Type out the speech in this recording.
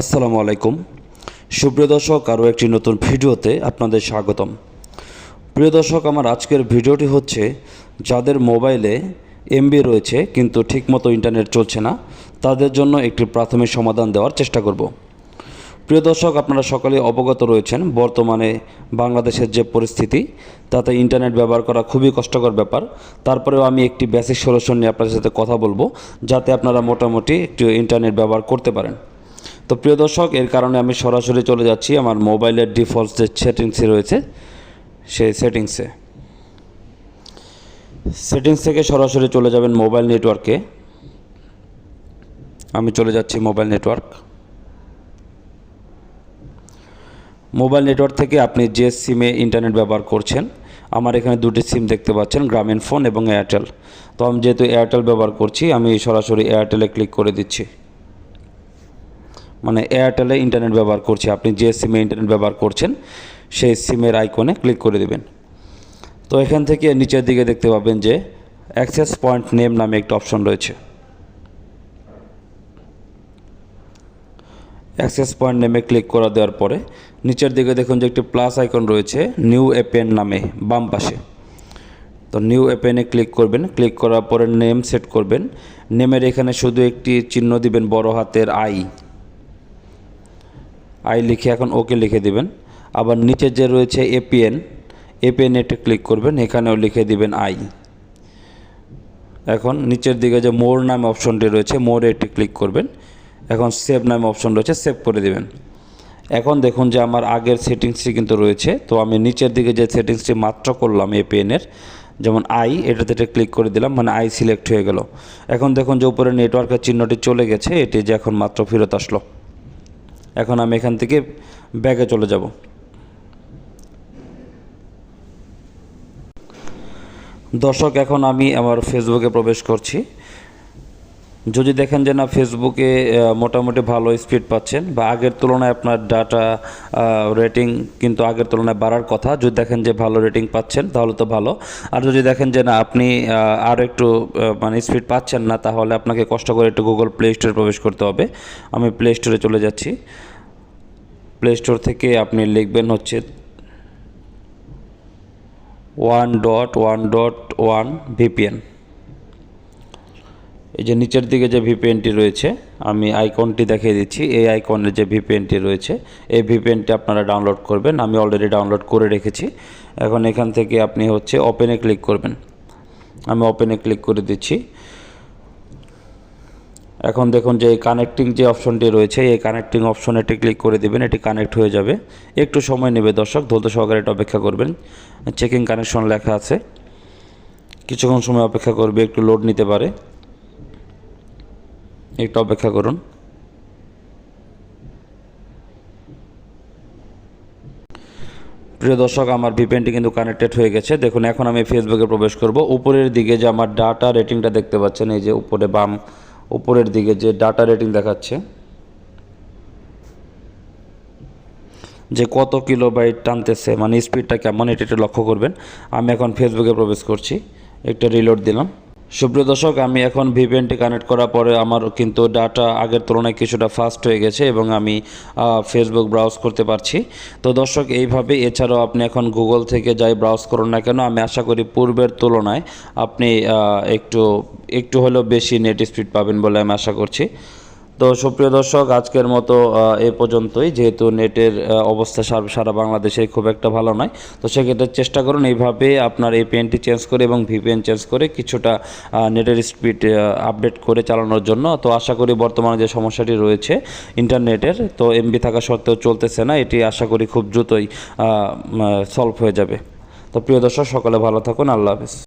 আসসালামু আলাইকুম সুপ্রিয় দর্শক, আরও একটি নতুন ভিডিওতে আপনাদের স্বাগতম। প্রিয় দর্শক, আমার আজকের ভিডিওটি হচ্ছে যাদের মোবাইলে এমবি রয়েছে কিন্তু ঠিকমতো ইন্টারনেট চলছে না, তাদের জন্য একটি প্রাথমিক সমাধান দেওয়ার চেষ্টা করব। প্রিয় দর্শক, আপনারা সকলেই অবগত রয়েছেন বর্তমানে বাংলাদেশের যে পরিস্থিতি, তাতে ইন্টারনেট ব্যবহার করা খুবই কষ্টকর ব্যাপার। তারপরেও আমি একটি বেসিক সলিউশন নিয়ে আপনাদের সাথে কথা বলবো, যাতে আপনারা মোটামুটি একটু ইন্টারনেট ব্যবহার করতে পারেন। তো প্রিয় দর্শক, এর কারণে আমি সরাসরি চলে যাচ্ছি আমার মোবাইলের ডিফল্ট যে সেটিংসে রয়েছে সেই সেটিংস থেকে সরাসরি চলে যাবেন মোবাইল নেটওয়ার্কে। আমি চলে যাচ্ছি মোবাইল নেটওয়ার্ক থেকে আপনি যে সিমে ইন্টারনেট ব্যবহার করছেন, আমার এখানে দুটি সিম দেখতে পাচ্ছেন, গ্রামীণ ফোন এবং এয়ারটেল। তো আমি যেহেতু এয়ারটেল ব্যবহার করছি, আমি সরাসরি এয়ারটেলে ক্লিক করে দিচ্ছি। মানে এয়ারটেলে ইন্টারনেট ব্যবহার করছি, আপনি যে সিমে ইন্টারনেট ব্যবহার করছেন সেই সিমের আইকনে ক্লিক করে দেবেন। তো এখান থেকে নিচের দিকে দেখতে পাবেন যে অ্যাক্সেস পয়েন্ট নেম নামে একটা অপশন রয়েছে। অ্যাক্সেস পয়েন্ট নেমে ক্লিক করে দেওয়ার পরে নিচের দিকে দেখুন যে একটি প্লাস আইকন রয়েছে নিউ এপেন নামে বাম পাশে। তো নিউ এপেনে ক্লিক করবেন, ক্লিক করার পরে নেম সেট করবেন। নেমের এখানে শুধু একটি চিহ্ন দিবেন, বড় হাতের আই লিখে এখন ওকে লিখে দিবেন। আবার নিচে যে রয়েছে এপিএনএতে ক্লিক করবেন, এখানেও লিখে দিবেন আই। এখন নিচের দিকে যে মোর নামে অপশনটি রয়েছে, মোরে এটি ক্লিক করবেন। এখন সেভ নামে অপশন রয়েছে, সেভ করে দিবেন। এখন দেখুন যে আমার আগের সেটিংসটি কিন্তু রয়েছে। তো আমি নিচের দিকে যে সেটিংসটি মাত্র করলাম এপিএনের, যেমন এটাতে ক্লিক করে দিলাম, মানে আই সিলেক্ট হয়ে গেল। এখন দেখুন যে উপরে নেটওয়ার্কের চিহ্নটি চলে গেছে, এটি যে এখন মাত্র ফেরত আসলো। এখন আমি এখান থেকে ব্যাগে চলে যাব। দর্শক, এখন আমি আমার ফেসবুকে প্রবেশ করছি। যদি দেখেন যে না, ফেসবুকে মোটামুটি ভালো স্পিড পাচ্ছেন বা আগের তুলনায় আপনার ডাটা রেটিং কিন্তু আগের তুলনায় বাড়ার কথা, যদি দেখেন যে ভালো রেটিং পাচ্ছেন তাহলে তো ভালো। আর যদি দেখেন যে না, আপনি আরও একটু মানে স্পিড পাচ্ছেন না, তাহলে আপনাকে কষ্ট করে একটু গুগল প্লে স্টোরে প্রবেশ করতে হবে। আমি প্লে স্টোরে চলে যাচ্ছি। প্লে স্টোর থেকে আপনি লিখবেন হচ্ছে 1.1.1 ভিপিএন। এই যে নিচের দিকে যে ভিপিএনটি রয়েছে, আমি আইকনটি দেখিয়ে দিচ্ছি। এই আইকনের যে ভিপিএনটি রয়েছে, এই ভিপিএনটি আপনারা ডাউনলোড করবেন। আমি অলরেডি ডাউনলোড করে রেখেছি। এখন এখান থেকে আপনি হচ্ছে ওপেনে ক্লিক করবেন। আমি ওপেনে ক্লিক করে দিচ্ছি। এখন দেখুন যে এই কানেক্টিং যে অপশনটি রয়েছে, এই কানেক্টিং অপশনে ক্লিক করে দিবেন। এটি কানেক্ট হয়ে যাবে, একটু সময় নেবে দর্শক, ধৈর্য সহকারে এটা অপেক্ষা করবেন। চেকিং কানেকশন লেখা আছে, কিছুক্ষণ সময় অপেক্ষা করবে, একটু লোড নিতে পারে, একটু অপেক্ষা করুন। প্রিয় দর্শক, আমার ভিপিএনটি কিন্তু কানেক্টেড হয়ে গেছে। দেখুন, এখন আমি ফেসবুকে প্রবেশ করব। উপরের দিকে যে আমার ডাটা রেটিংটা দেখতে পাচ্ছেন, এই যে উপরে বাম উপরের দিকে যে ডাটা রেটিং দেখাচ্ছে, যে কত কিলোবাইট টানতেছে, মানে স্পিডটা কেমন, এটা একটু লক্ষ্য করবেন। আমি এখন ফেসবুকে প্রবেশ করছি, একটা রিলোড দিলাম। সুপ্রিয় দর্শক, আমি এখন ভিপিএনটি কানেক্ট করার পরে আমার কিন্তু ডাটা আগের তুলনায় কিছুটা ফাস্ট হয়ে গেছে এবং আমি ফেসবুক ব্রাউজ করতে পারছি। তো দর্শক, এইভাবে এছাড়াও আপনি এখন গুগল থেকে যাই ব্রাউজ করুন না কেন, আমি আশা করি পূর্বের তুলনায় আপনি একটু হলেও বেশি নেট স্পিড পাবেন বলে আমি আশা করছি। তো সুপ্রিয় দর্শক, আজকের মতো এ পর্যন্তই। যেহেতু নেটের অবস্থা সারা বাংলাদেশে খুব একটা ভালো নয়, তো সেক্ষেত্রে চেষ্টা করুন এইভাবে আপনার এপিএনটি চেঞ্জ করে এবং ভিপিএন চেঞ্জ করে কিছুটা নেটের স্পিড আপডেট করে চালানোর জন্য। তো আশা করি বর্তমানে যে সমস্যাটি রয়েছে ইন্টারনেটের, তো এমবি থাকা সত্ত্বেও চলতেছে না, এটি আশা করি খুব দ্রুতই সলভ হয়ে যাবে। তো প্রিয় দর্শক, সকলে ভালো থাকুন। আল্লাহ হাফেজ।